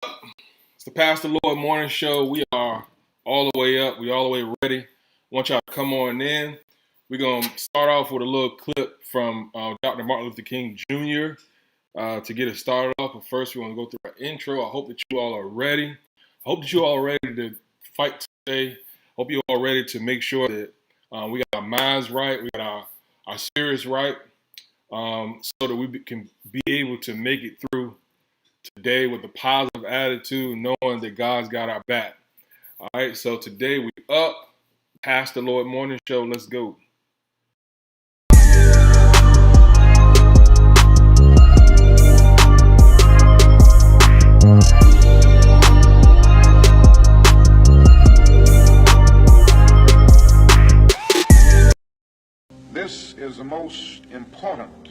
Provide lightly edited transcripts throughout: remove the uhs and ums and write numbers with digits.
It's the Pastor Lord Morning Show. We are all the way up. We all the way ready. I want y'all to come on in. We're going to start off with a little clip from Dr. Martin Luther King Jr. To get us started off. But first, we want to go through our intro. I hope that you all are ready. I hope that you all are ready to fight today. I hope you all are ready to make sure that we got our minds right. We got our spirits right, so that we can be able to make it through today with a positive attitude, knowing that God's got our back. All right, so today we up. Pastor Lord Morning Show. Let's go. This is the most important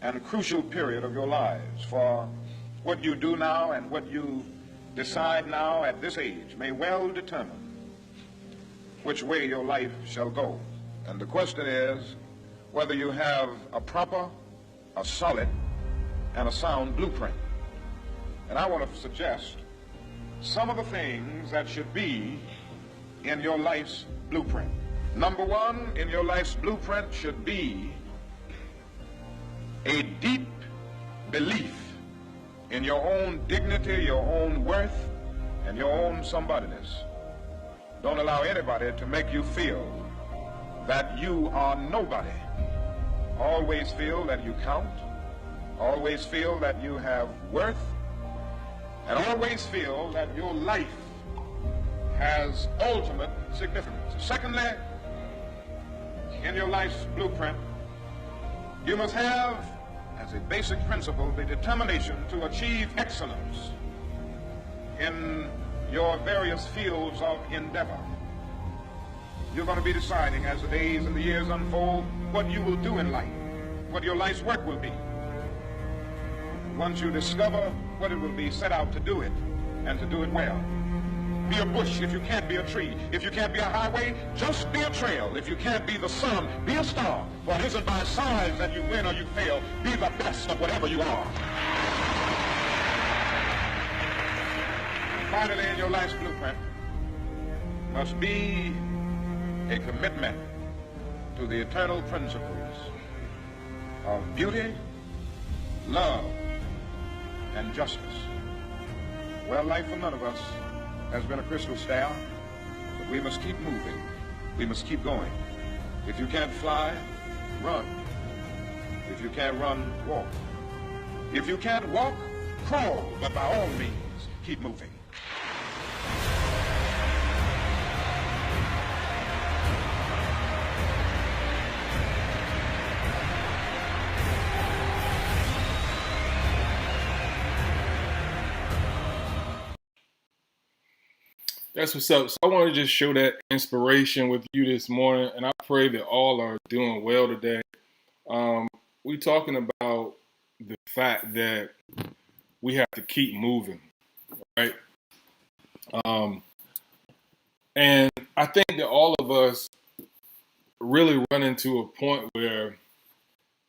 and crucial period of your lives, for what you do now and what you decide now at this age may well determine which way your life shall go. And the question is whether you have a proper, a solid, and a sound blueprint. And I want to suggest some of the things that should be in your life's blueprint. Number one in your life's blueprint should be a deep belief in your own dignity, your own worth, and your own somebodyness. Don't allow anybody to make you feel that you are nobody. Always feel that you count. Always feel that you have worth. And always feel that your life has ultimate significance. Secondly, in your life's blueprint, you must have as a basic principle the determination to achieve excellence in your various fields of endeavor. You're going to be deciding as the days and the years unfold what you will do in life, what your life's work will be. Once you discover what it will be, set out to do it and to do it well. Be a bush if you can't be a tree. If you can't be a highway, just be a trail. If you can't be the sun, be a star. For it isn't by size that you win or you fail. Be the best of whatever you are. Finally, in your life's blueprint must be a commitment to the eternal principles of beauty, love, and justice. Well, life for none of us has been a crystal staff, but we must keep moving. We must keep going. If you can't fly, run. If you can't run, walk. If you can't walk, crawl, but by all means, keep moving. That's what's up. So I want to just show that inspiration with you this morning, and I pray that all are doing well today. We're talking about the fact that we have to keep moving, right? And I think that all of us really run into a point where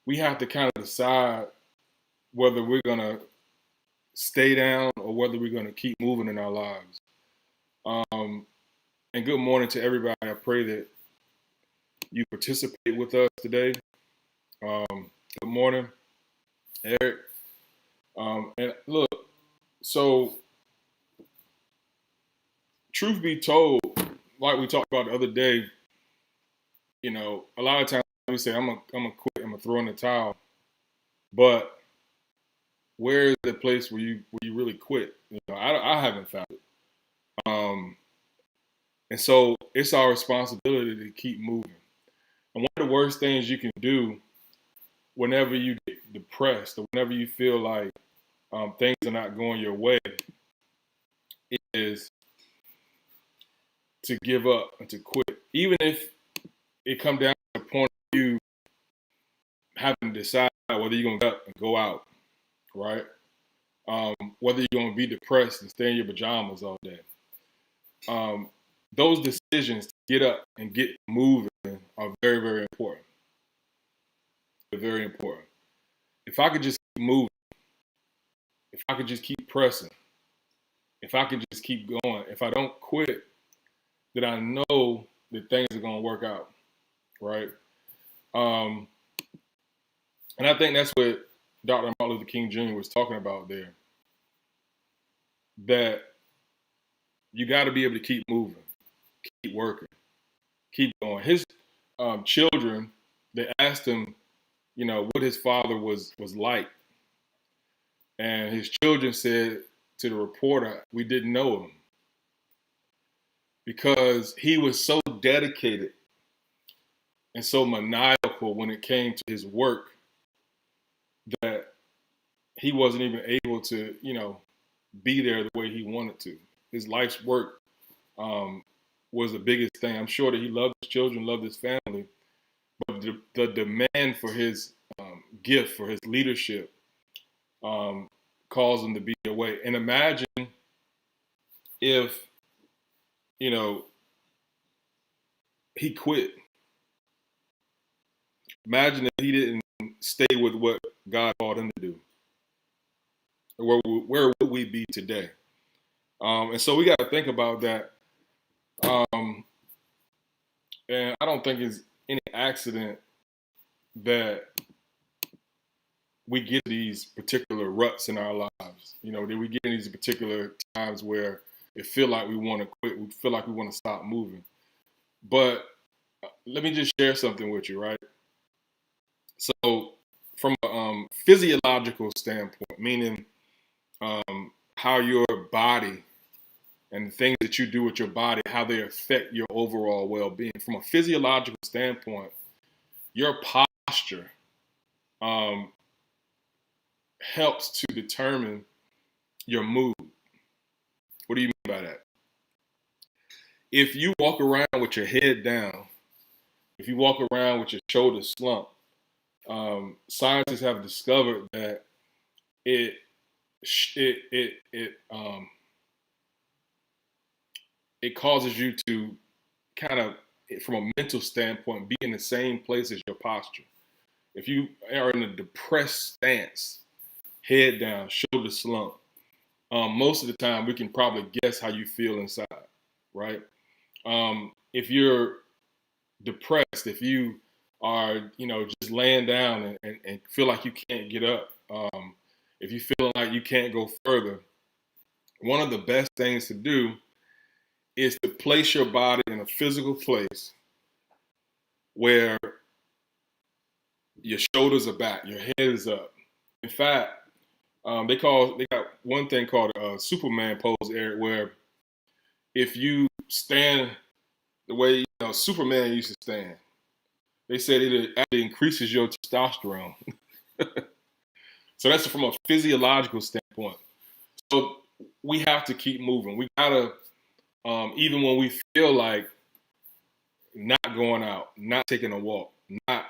we have to kind of decide whether we're going to stay down or whether we're going to keep moving in our lives. And good morning to everybody. I pray that you participate with us today. Good morning, Eric. And look, so truth be told, like we talked about the other day, you know, a lot of times we say, I'm gonna quit, I'm gonna throw in the towel. But where is the place where you really quit? You know, I haven't found it. And so it's our responsibility to keep moving. And one of the worst things you can do whenever you get depressed or whenever you feel like things are not going your way is to give up and to quit. Even if it comes down to the point of you having to decide whether you're going to get up and go out, right? Whether you're going to be depressed and stay in your pajamas all day. Those decisions to get up and get moving are very, very important. They're very important. If I could just keep moving, if I could just keep pressing, if I could just keep going, if I don't quit, then I know that things are going to work out, right? And I think that's what Dr. Martin Luther King Jr. was talking about there, that you got to be able to keep moving, keep working, keep going. His children, they asked him, what his father was like. And his children said to the reporter, we didn't know him, because he was so dedicated and so maniacal when it came to his work that he wasn't even able to, be there the way he wanted to. His life's work was the biggest thing. I'm sure that he loved his children, loved his family, but the demand for his gift, for his leadership, caused him to be away. And imagine if, he quit. Imagine if he didn't stay with what God called him to do. Where would we be today? And so we got to think about that. And I don't think it's any accident that we get these particular ruts in our lives. That we get in these particular times where it feel like we want to quit. We feel like we want to stop moving. But let me just share something with you, right? So from a physiological standpoint, meaning how your body and the things that you do with your body, how they affect your overall well-being. From a physiological standpoint, your posture helps to determine your mood. What do you mean by that? If you walk around with your head down, if you walk around with your shoulders slumped, scientists have discovered that it causes you to kind of, from a mental standpoint, be in the same place as your posture. If you are in a depressed stance, head down, shoulders slumped, most of the time we can probably guess how you feel inside, right? If you're depressed, if you are, just laying down and feel like you can't get up, if you feel like you can't go further, one of the best things to do is to place your body in a physical place where your shoulders are back, your head is up. In fact, they got one thing called a Superman pose, Eric, where if you stand the way Superman used to stand, they said it actually increases your testosterone. So that's from a physiological standpoint. So we have to keep moving. We gotta, even when we feel like not going out, not taking a walk, not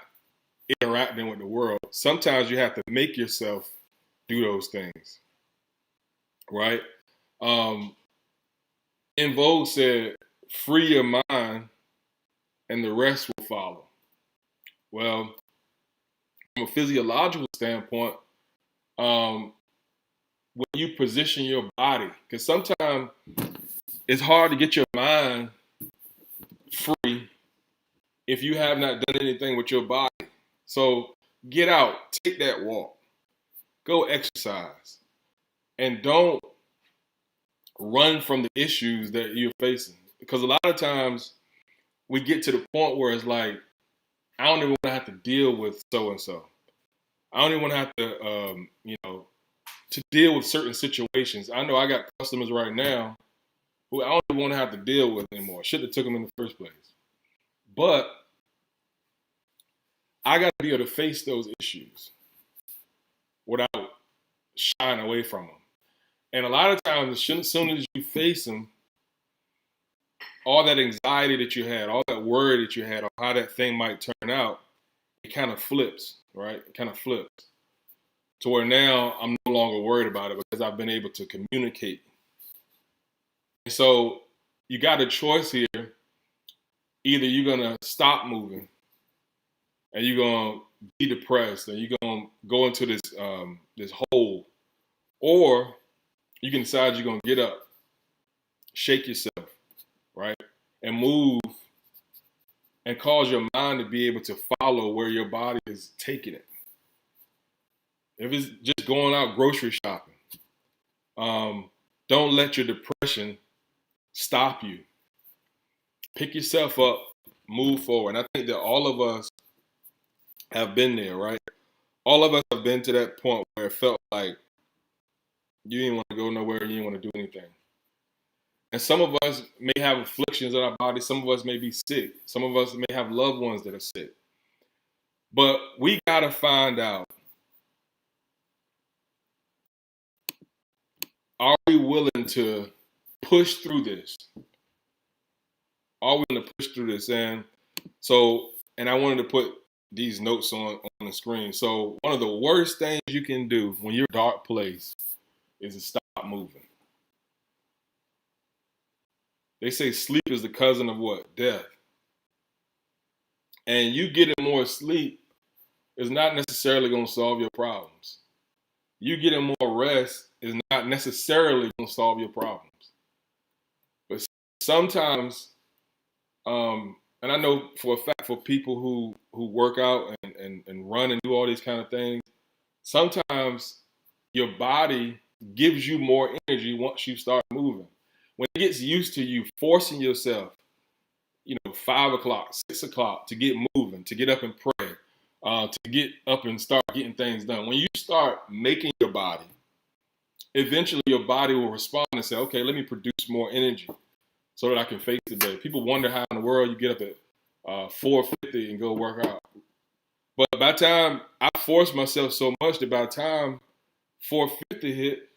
interacting with the world, sometimes you have to make yourself do those things, right? En Vogue said, free your mind and the rest will follow. Well, from a physiological standpoint, when you position your body, because sometimes it's hard to get your mind free if you have not done anything with your body. So get out, take that walk, go exercise, and don't run from the issues that you're facing. Because a lot of times we get to the point where it's like, I don't even want to have to deal with so-and-so. I don't even want to have to, to deal with certain situations. I know I got customers right now who I don't even want to have to deal with anymore. Shouldn't have took them in the first place. But I got to be able to face those issues without shying away from them. And a lot of times, as soon as you face them, all that anxiety that you had, all that worry that you had on how that thing might turn out, it kind of flips, right? It kind of flips to where now I'm no longer worried about it because I've been able to communicate. And so you got a choice here. Either you're going to stop moving and you're going to be depressed and you're going to go into this hole Or you can decide you're going to get up, shake yourself, right? And move and cause your mind to be able to follow where your body is taking it. If it's just going out grocery shopping, don't let your depression stop you. Pick yourself up, move forward. And I think that all of us have been there, right? All of us have been to that point where it felt like you didn't want to go nowhere, you didn't want to do anything. And some of us may have afflictions in our body. Some of us may be sick. Some of us may have loved ones that are sick. But we got to find out, are we willing to push through this? Are we willing to push through this? And I wanted to put these notes on the screen. So one of the worst things you can do when you're in a dark place is to stop moving. They say sleep is the cousin of what? Death. And you getting more sleep is not necessarily going to solve your problems. You getting more rest is not necessarily going to solve your problems. But sometimes, and I know for a fact for people who work out and run and do all these kind of things, sometimes your body gives you more energy once you start moving. When it gets used to you forcing yourself, 5 o'clock, 6 o'clock to get moving, to get up and pray, to get up and start getting things done. When you start making your body, eventually your body will respond and say, okay, let me produce more energy so that I can face the day. People wonder how in the world you get up at 4:50 and go work out. But by the time I force myself so much that by the time 4:50 hit,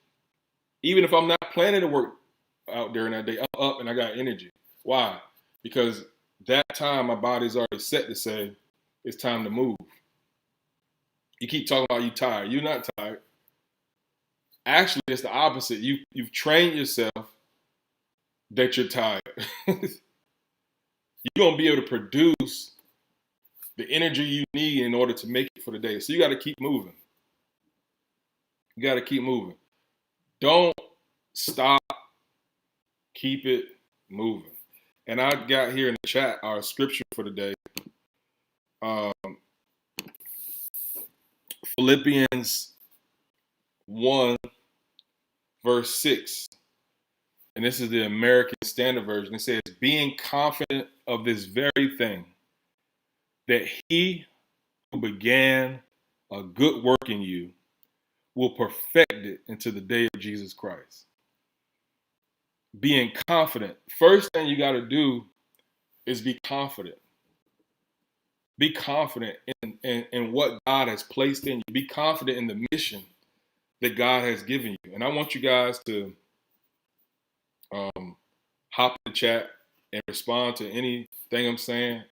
even if I'm not planning to work out during that day, I'm up and I got energy. Why? Because that time my body's already set to say it's time to move. You keep talking about you tired. You're not tired. Actually, it's the opposite. You've trained yourself that you're tired. You're going to be able to produce the energy you need in order to make it for the day. So you got to keep moving. You got to keep moving. Don't stop. Keep it moving. And I got here in the chat our scripture for the day. Philippians 1, verse 6. And this is the American Standard Version. It says, being confident of this very thing, that he who began a good work in you will perfect it into the day of Jesus Christ. Being confident. First thing you got to do is be confident. Be confident in what God has placed in you. Be confident in the mission that God has given you. And I want you guys to hop in the chat and respond to anything I'm saying.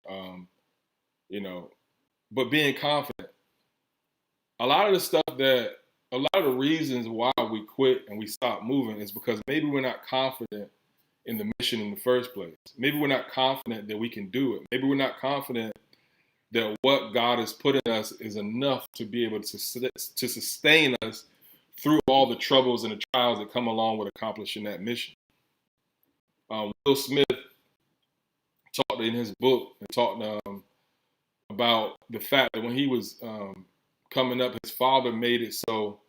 But being confident. A lot of the reasons why we quit and we stop moving is because maybe we're not confident in the mission in the first place. Maybe we're not confident that we can do it. Maybe we're not confident that what God has put in us is enough to be able to sustain us through all the troubles and the trials that come along with accomplishing that mission. Will Smith talked in his book and talked about the fact that when he was coming up, his father made it so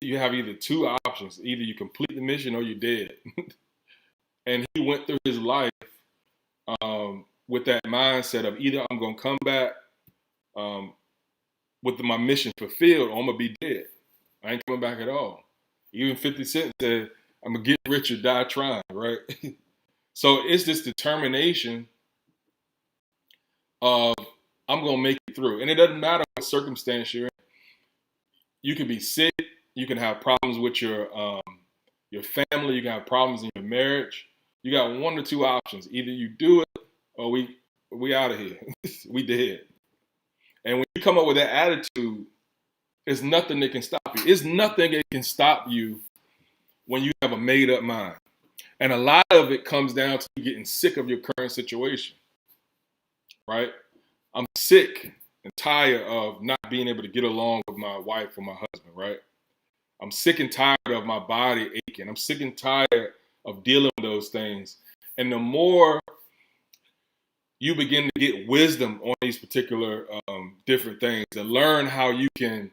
you have either two options. Either you complete the mission or you're dead. And he went through his life with that mindset of either I'm going to come back with my mission fulfilled or I'm going to be dead. I ain't coming back at all. Even 50 Cent said, I'm going to get rich or die trying, right? So it's this determination of I'm going to make it through. And it doesn't matter what circumstance you're in. You can be sick. You can have problems with your family. You can have problems in your marriage. You got one or two options. Either you do it or we out of here. We dead. And when you come up with that attitude, there's nothing that can stop you. It's nothing that can stop you when you have a made up mind. And a lot of it comes down to getting sick of your current situation, right? I'm sick and tired of not being able to get along with my wife or my husband, right? I'm sick and tired of my body aching. I'm sick and tired of dealing with those things. And the more you begin to get wisdom on these particular different things and learn how you can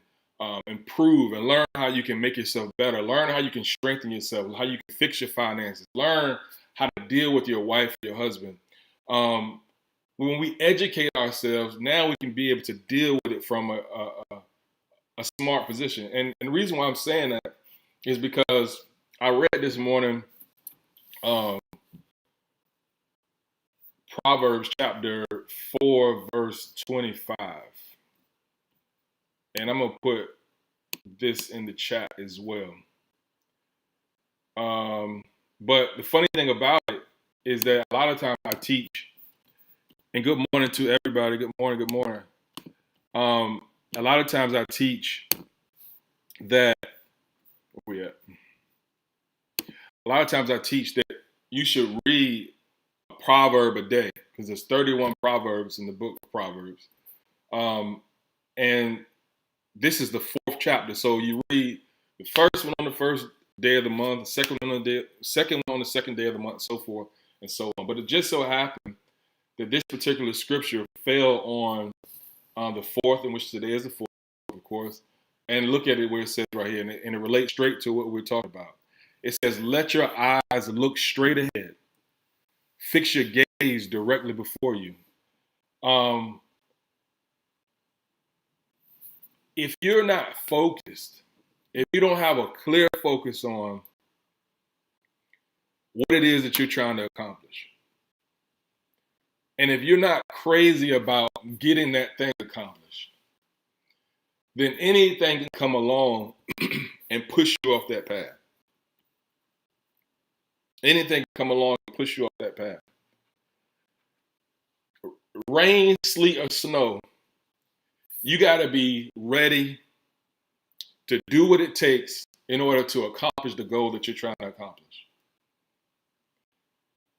improve and learn how you can make yourself better, learn how you can strengthen yourself, how you can fix your finances, learn how to deal with your wife, your husband. When we educate ourselves, now we can be able to deal with it from a smart position. And the reason why I'm saying that is because I read this morning Proverbs chapter 4, verse 25. And I'm going to put this in the chat as well. But the funny thing about it is that a lot of times I teach, and good morning to everybody. Good morning, good morning. A lot of times I teach that, where we at? A lot of times I teach that you should read a proverb a day, because there's 31 proverbs in the book of Proverbs. And this is the 4th chapter. So you read the first one on the first day of the month, the second one on the second day of the month, and so forth and so on. But it just so happened that this particular scripture fell on the 4th, in which today is the 4th, of course. And look at it where it says right here, and it relates straight to what we're talking about. It says, let your eyes look straight ahead. Fix your gaze directly before you. If you're not focused, if you don't have a clear focus on what it is that you're trying to accomplish, and if you're not crazy about getting that thing accomplished, then anything can come along and push you off that path. Anything can come along and push you off that path. Rain, sleet, or snow, you got to be ready to do what it takes in order to accomplish the goal that you're trying to accomplish.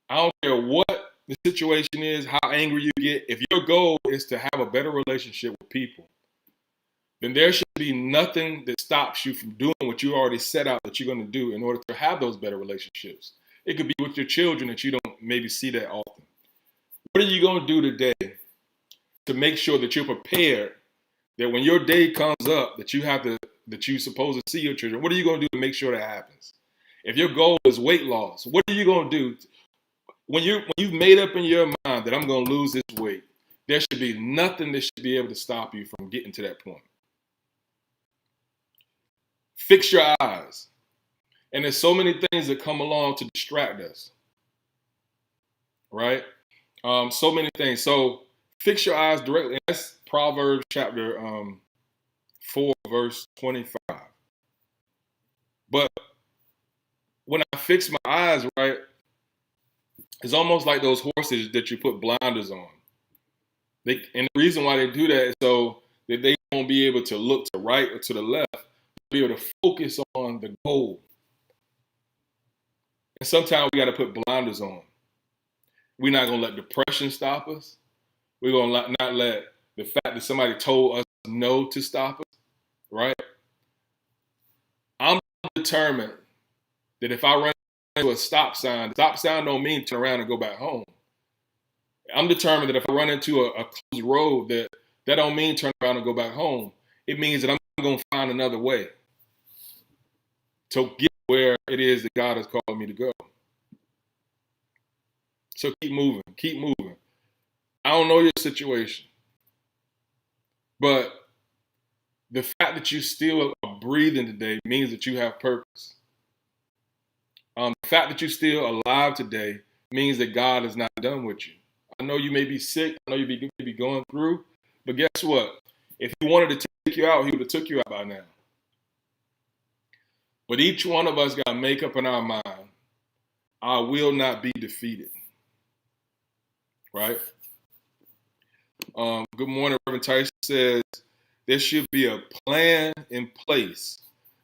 I don't care what the situation is, how angry you get. If your goal is to have a better relationship with people, then there should be nothing that stops you from doing what you already set out that you're going to do in order to have those better relationships. It could be with your children that you don't maybe see that often. What are you going to do today to make sure that you're prepared, that when your day comes up that you're supposed to see your children? What are you going to do to make sure that happens? If your goal is weight loss, what are you going to do when you've made up in your mind that I'm going to lose this weight? There should be nothing that should be able to stop you from getting to that point. Fix your eyes. And there's so many things that come along to distract us, right? So many things. So fix your eyes directly. That's Proverbs chapter 4, verse 25. But when I fix my eyes, right, it's almost like those horses that you put blinders on. And the reason why they do that is so that they won't be able to look to the right or to the left, be able to focus on the goal. And sometimes we got to put blinders on. We're not going to let depression stop us. We're going to not let the fact that somebody told us no to stop us, right? I'm determined that if I run into a stop sign, the stop sign don't mean turn around and go back home. I'm determined that if I run into a closed road, that don't mean turn around and go back home. It means that I'm going to find another way to get where it is that God has called me to go. So keep moving, keep moving. I don't know your situation, but the fact that you still are breathing today means that you have purpose. The fact that you're still alive today means that God is not done with you. I know you may be sick, I know you may be going through, but guess what? If he wanted to take you out, he would have took you out by now. But each one of us got to make up in our mind, I will not be defeated. Right? Good morning, Reverend Tyson says, there should be a plan in place.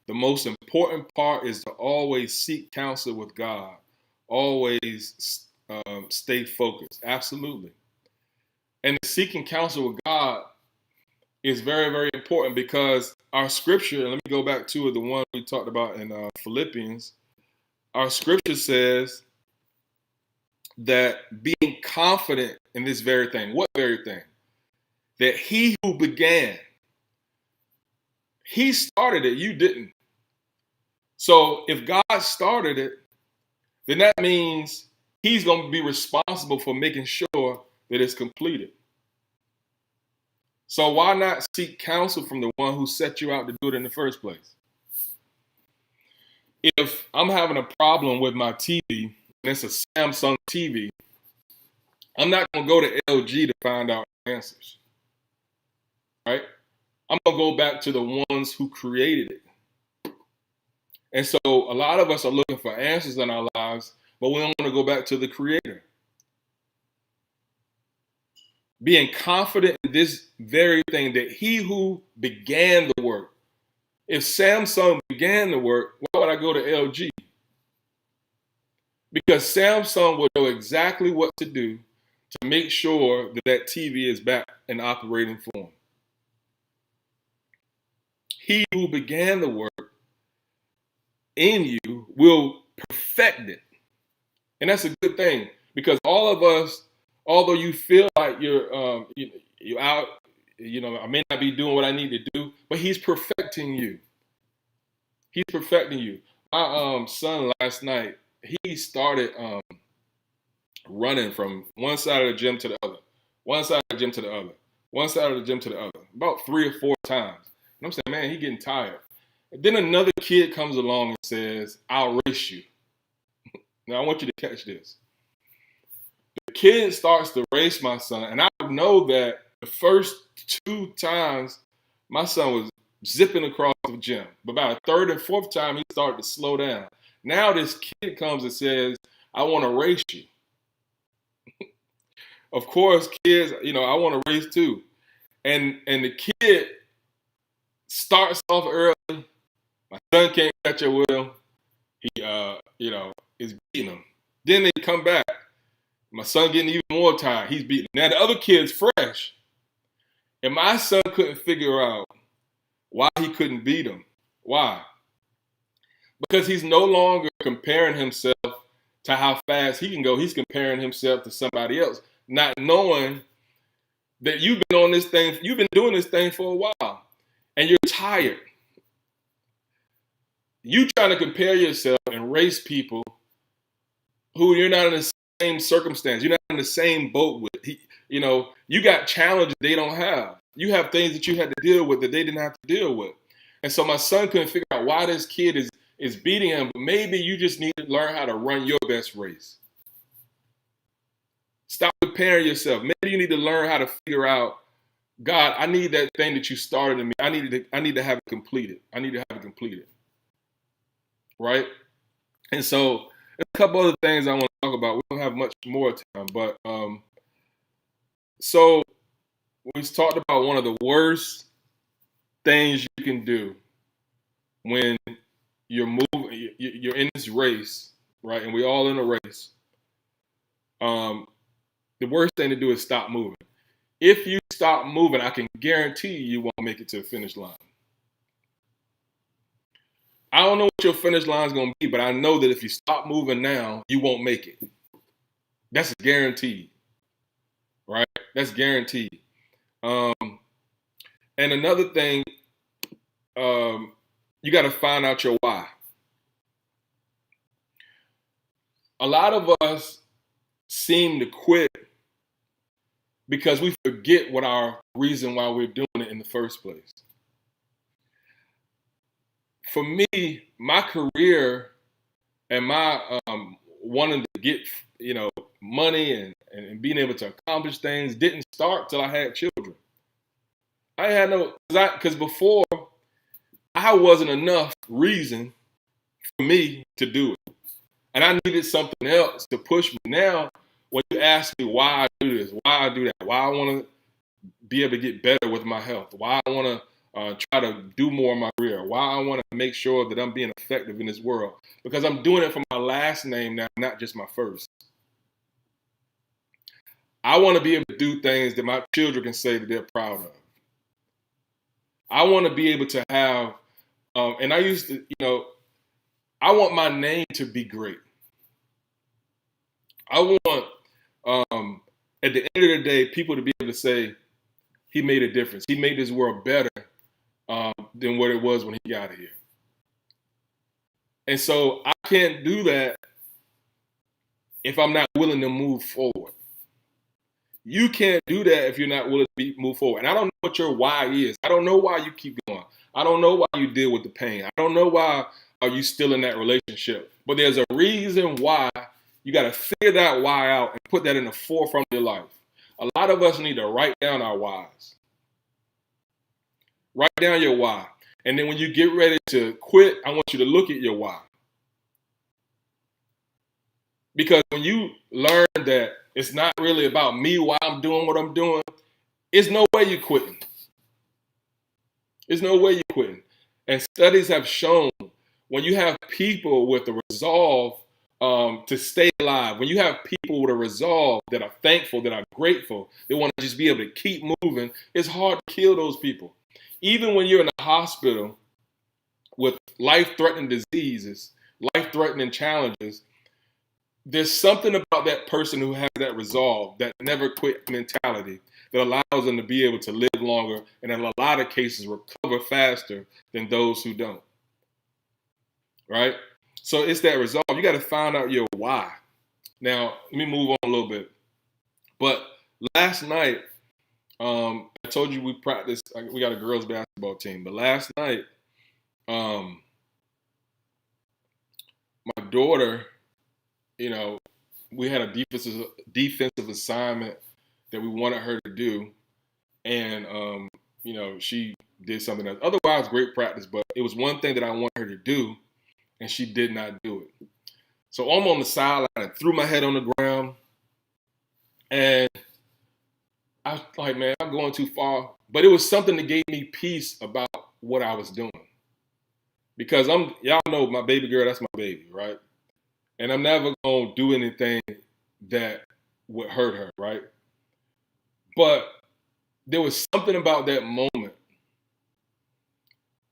The most important part is to always seek counsel with God. Always stay focused. Absolutely. And seeking counsel with God is very, very important because our scripture, and let me go back to the one we talked about in Philippians, our scripture says that being confident in this very thing, what very thing? That he who began, he started it, you didn't. So if God started it, then that means he's going to be responsible for making sure that it's completed. So why not seek counsel from the one who set you out to do it in the first place? If I'm having a problem with my TV, and it's a Samsung TV, I'm not going to go to LG to find out answers, right? I'm going to go back to the ones who created it. And so a lot of us are looking for answers in our lives, but we don't want to go back to the creator. Being confident in this very thing, that he who began the work. If Samsung began the work, why would I go to LG? Because Samsung will know exactly what to do to make sure that that TV is back in operating form. He who began the work in you will perfect it. And that's a good thing, because all of us, although you feel like you're out, I may not be doing what I need to do, but he's perfecting you. He's perfecting you. My son last night, he started running from one side of the gym to the other, one side of the gym to the other, one side of the gym to the other, about 3 or 4 times. And I'm saying, man, he's getting tired. And then another kid comes along and says, I'll race you. Now, I want you to catch this. The kid starts to race my son, and I know that the first 2 times, my son was zipping across the gym. But by the 3rd and 4th time, he started to slow down. Now this kid comes and says, I want to race you. Of course, kids, I want to race too. And the kid starts off early. My son can't catch up with him. He, is beating him. Then they come back. My son getting even more tired. He's beating him. Now the other kid's fresh. And my son couldn't figure out why he couldn't beat him. Why? Because he's no longer comparing himself to how fast he can go. He's comparing himself to somebody else, not knowing that you've been doing this thing for a while, and you're tired. You trying to compare yourself and race people who you're not in the same circumstance. You're not in the same boat with. You got challenges they don't have. You have things that you had to deal with that they didn't have to deal with. And so my son couldn't figure out why this kid is beating him, but maybe you just need to learn how to run your best race. Stop comparing yourself. Maybe you need to learn how to figure out, God, I need that thing that you started in me. I need to have it completed. I need to have it completed. Right? And so there's a couple other things I want to talk about. We don't have much more time, but so we talked about one of the worst things you can do when you're moving, you're in this race, right? And we're all in a race. The worst thing to do is stop moving. If you stop moving, I can guarantee you won't make it to the finish line. I don't know what your finish line is going to be, but I know that if you stop moving now, you won't make it. That's guaranteed, right? That's guaranteed. And another thing, you got to find out your why. A lot of us seem to quit because we forget what our reason why we're doing it in the first place. For me, my career and my wanting to get, money and being able to accomplish things didn't start till I had children. I had because before I wasn't enough reason for me to do it. And I needed something else to push me. Now, when you ask me why I do this, why I do that, why I want to be able to get better with my health, why I want to try to do more in my career, why I want to make sure that I'm being effective in this world, because I'm doing it for my last name now, not just my first. I want to be able to do things that my children can say that they're proud of. I want to be able to have, and I used to, I want my name to be great. I want, at the end of the day, people to be able to say, he made a difference. He made this world better than what it was when he got here. And so I can't do that if I'm not willing to move forward. You can't do that if you're not willing to move forward. And I don't know what your why is. I don't know why you keep going. I don't know why you deal with the pain. I don't know why are you still in that relationship. But there's a reason why. You got to figure that why out and put that in the forefront of your life. A lot of us need to write down our whys. Write down your why. And then when you get ready to quit, I want you to look at your why. Because when you learn that it's not really about me, why I'm doing what I'm doing, there's no way you're quitting. There's no way you're quitting. And studies have shown when you have people with the resolve to stay alive, when you have people with a resolve that are thankful, that are grateful, they want to just be able to keep moving, it's hard to kill those people. Even when you're in a hospital with life-threatening diseases, life-threatening challenges, there's something about that person who has that resolve, that never quit mentality, that allows them to be able to live longer and in a lot of cases recover faster than those who don't. Right? So it's that resolve. You got to find out your why. Now, let me move on a little bit. But last night, I told you we practiced. We got a girls basketball team. But last night, my daughter, we had a defensive assignment that we wanted her to do. And, she did something else. Otherwise, great practice. But it was one thing that I wanted her to do, and she did not do it. So I'm on the sideline. I threw my head on the ground. And I was like, man, I'm going too far. But it was something that gave me peace about what I was doing. Because y'all know my baby girl, that's my baby, right? And I'm never going to do anything that would hurt her, right? But there was something about that moment.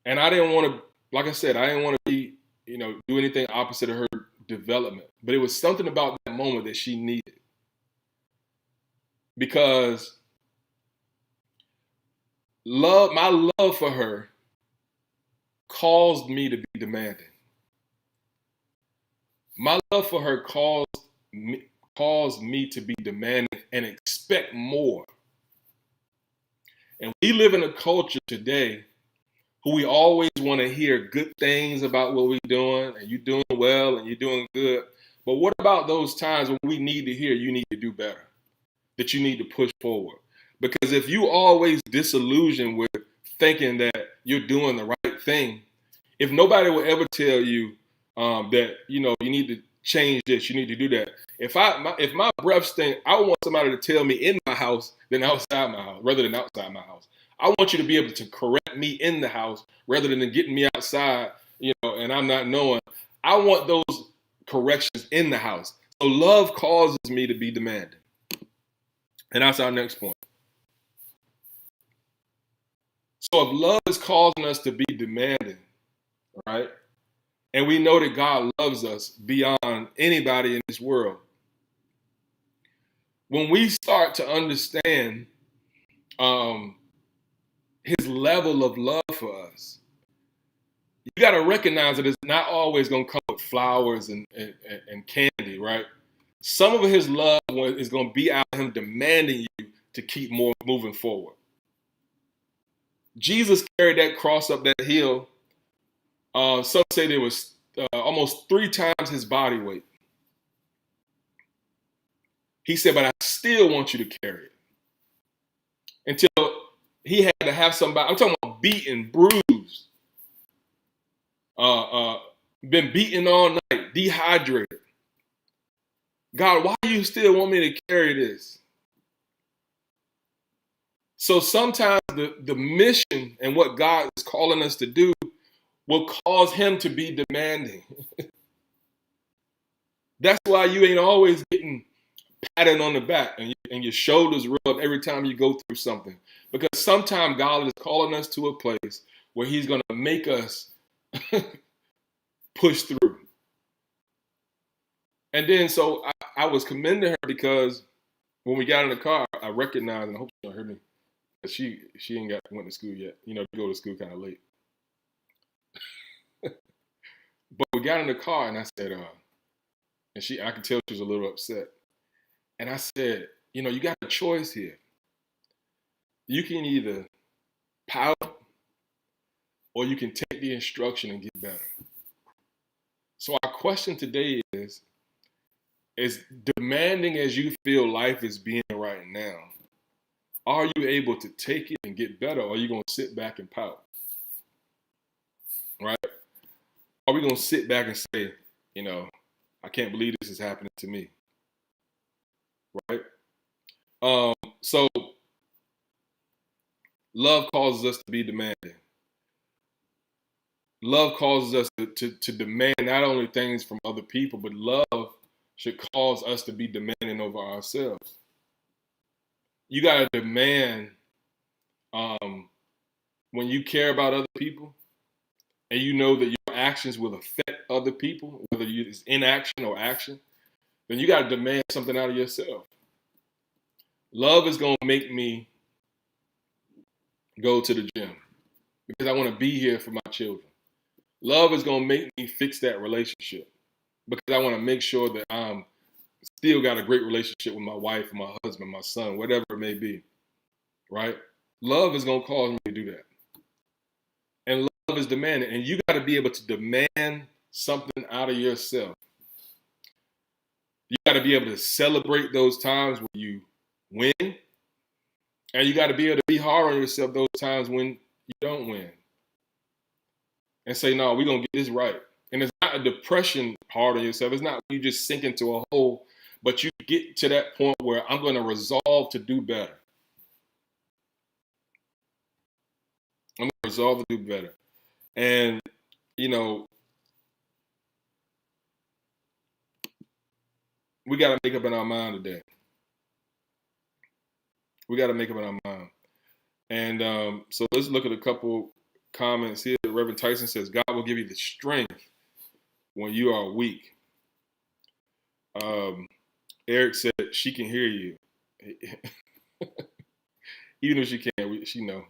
And I didn't want to, like I said, I didn't want to be, do anything opposite of her development. But it was something about that moment that she needed. Because my love for her caused me to be demanding. My love for her caused me to be demanding and expect more. And we live in a culture today who we always want to hear good things about what we're doing, and you're doing well and you're doing good. But what about those times when we need to hear you need to do better, that you need to push forward? Because if you always disillusioned with thinking that you're doing the right thing, if nobody will ever tell you that, you need to change this, you need to do that. If my breath stink, I want somebody to tell me in my house than outside my house, rather than outside my house. I want you to be able to correct me in the house rather than getting me outside, and I'm not knowing. I want those corrections in the house. So love causes me to be demanding. And that's our next point. So if love is causing us to be demanding, right? And we know that God loves us beyond anybody in this world. When we start to understand his level of love for us, you got to recognize that it's not always going to come with flowers and candy, right? Some of his love is going to be out of him demanding you to keep moving forward. Jesus carried that cross up that hill. Some say there was almost 3 times his body weight. He said, but I still want you to carry it. Until he had to have somebody, I'm talking about beaten, bruised, been beaten all night, dehydrated. God, why do you still want me to carry this? So sometimes the mission and what God is calling us to do will cause him to be demanding. That's why you ain't always getting patted on the back and your shoulders rub every time you go through something. Because sometimes God is calling us to a place where he's going to make us push through. And then so I was commending her because when we got in the car, I recognized, and I hope she don't hear me, but she ain't went to school yet. You go to school kind of late. But we got in the car and I said, and I could tell she was a little upset. And I said, you got a choice here. You can either pout or you can take the instruction and get better. So our question today is as demanding as you feel life is being right now, are you able to take it and get better, or are you going to sit back and pout? Right? Are we going to sit back and say, I can't believe this is happening to me? Right? So love causes us to be demanding. Love causes us to demand not only things from other people, but love should cause us to be demanding over ourselves. You got to demand when you care about other people and you know that your actions will affect other people, whether it's inaction or action, then you got to demand something out of yourself. Love is going to make me go to the gym because I want to be here for my children. Love is going to make me fix that relationship because I want to make sure that I'm still got a great relationship with my wife, my husband, my son, whatever it may be, right? Love is going to cause me to do that. And love is demanding, and you got to be able to demand something out of yourself. You got to be able to celebrate those times when you win, and you got to be able to be hard on yourself those times when you don't win. And say, no, we're going to get this right. And it's not a depression hard on yourself. It's not you just sink into a hole, but you get to that point where I'm going to resolve to do better. I'm going to resolve to do better. And, we got to make up in our mind today. We got to make up in our mind. And so let's look at a couple comments here. Reverend Tyson says, God will give you the strength when you are weak. Eric said, she can hear you. Even if she can't, she know.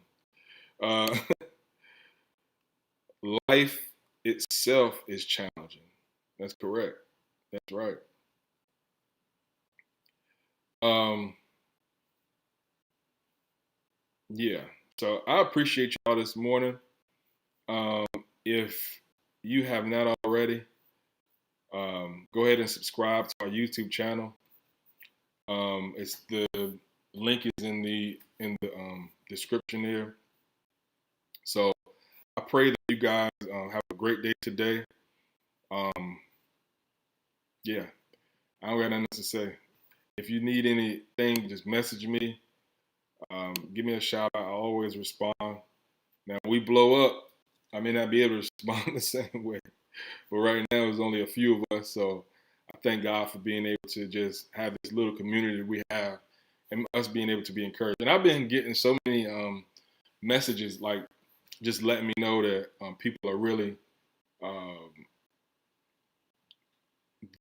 Life itself is challenging. That's correct. That's right. Yeah. So I appreciate y'all this morning. If you have not already, go ahead and subscribe to our YouTube channel. It's the link is in the description there. So I pray that you guys have a great day today. Yeah, I don't got nothing to say. If you need anything, just message me. Give me a shout out. I always respond. Now, when we blow up, I may not be able to respond the same way. But right now, there's only a few of us. So I thank God for being able to just have this little community we have and us being able to be encouraged. And I've been getting so many messages, like just letting me know that people are really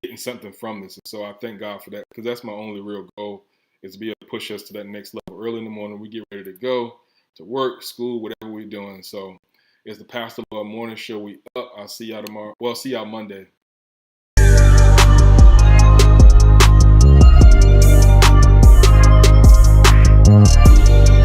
getting something from this. And so I thank God for that, because that's my only real goal, is to be able to push us to that next level. Early in the morning, we get ready to go to work, school, whatever we're doing. So it's the Pastor Lloyd Morning Show. We up. I'll see y'all tomorrow. Well, see y'all Monday.